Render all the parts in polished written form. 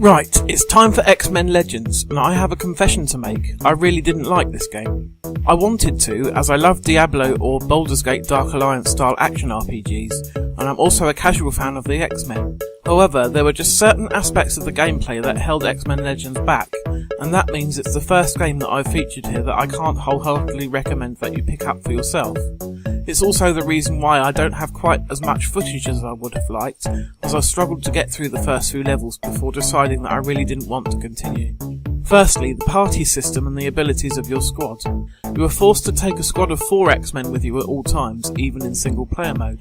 Right, it's time for X-Men Legends, and I have a confession to make. I really didn't like this game. I wanted to, as I love Diablo or Baldur's Gate Dark Alliance style action RPGs, and I'm also a casual fan of the X-Men. However, there were just certain aspects of the gameplay that held X-Men Legends back, and that means it's the first game that I've featured here that I can't wholeheartedly recommend that you pick up for yourself. It's also the reason why I don't have quite as much footage as I would have liked, as I struggled to get through the first few levels before deciding that I really didn't want to continue. Firstly, the party system and the abilities of your squad. You are forced to take a squad of 4 X-Men with you at all times, even in single player mode.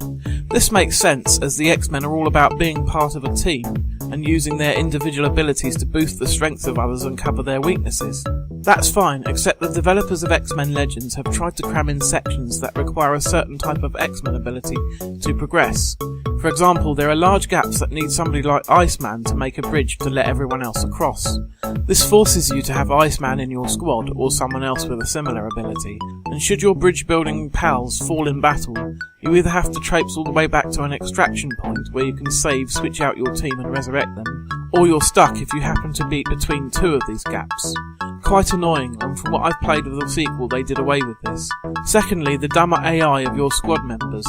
This makes sense, as the X-Men are all about being part of a team, and using their individual abilities to boost the strength of others and cover their weaknesses. That's fine, except the developers of X-Men Legends have tried to cram in sections that require a certain type of X-Men ability to progress. For example, there are large gaps that need somebody like Iceman to make a bridge to let everyone else across. This forces you to have Iceman in your squad or someone else with a similar ability, and should your bridge building pals fall in battle, you either have to traipse all the way back to an extraction point where you can save, switch out your team and resurrect them, or you're stuck if you happen to be between 2 of these gaps. Quite annoying, and from what I've played of the sequel they did away with this. Secondly, the dumber AI of your squad members.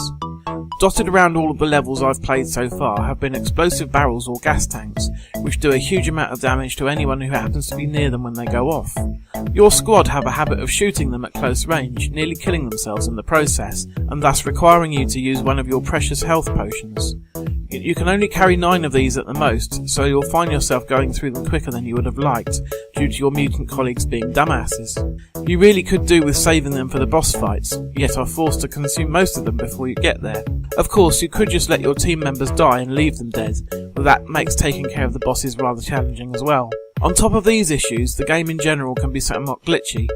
Dotted around all of the levels I've played so far have been explosive barrels or gas tanks, which do a huge amount of damage to anyone who happens to be near them when they go off. Your squad have a habit of shooting them at close range, nearly killing themselves in the process, and thus requiring you to use one of your precious health potions. You can only carry 9 of these at the most, so you'll find yourself going through them quicker than you would have liked, due to your mutant colleagues being dumbasses. You really could do with saving them for the boss fights, yet are forced to consume most of them before you get there. Of course, you could just let your team members die and leave them dead, but that makes taking care of the bosses rather challenging as well. On top of these issues, the game in general can be somewhat glitchy.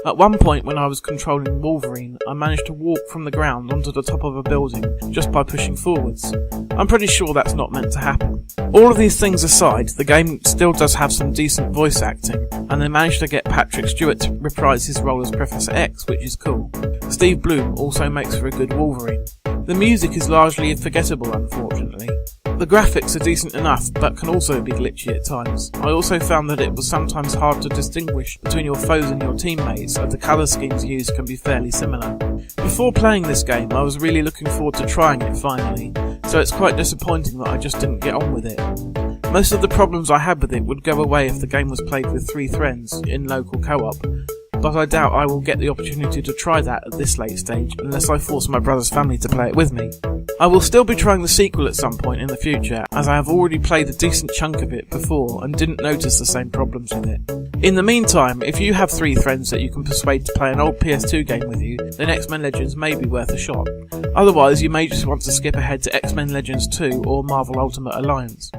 At one point when I was controlling Wolverine, I managed to walk from the ground onto the top of a building just by pushing forwards. I'm pretty sure that's not meant to happen. All of these things aside, the game still does have some decent voice acting, and they managed to get Patrick Stewart to reprise his role as Professor X, which is cool. Steve Bloom also makes for a good Wolverine. The music is largely forgettable, unfortunately. The graphics are decent enough, but can also be glitchy at times. I also found that it was sometimes hard to distinguish between your foes and your teammates, as the colour schemes used can be fairly similar. Before playing this game, I was really looking forward to trying it finally, so it's quite disappointing that I just didn't get on with it. Most of the problems I had with it would go away if the game was played with 3 friends in local co-op, but I doubt I will get the opportunity to try that at this late stage unless I force my brother's family to play it with me. I will still be trying the sequel at some point in the future, as I have already played a decent chunk of it before and didn't notice the same problems with it. In the meantime, if you have 3 friends that you can persuade to play an old PS2 game with you, then X-Men Legends may be worth a shot. Otherwise, you may just want to skip ahead to X-Men Legends 2 or Marvel Ultimate Alliance.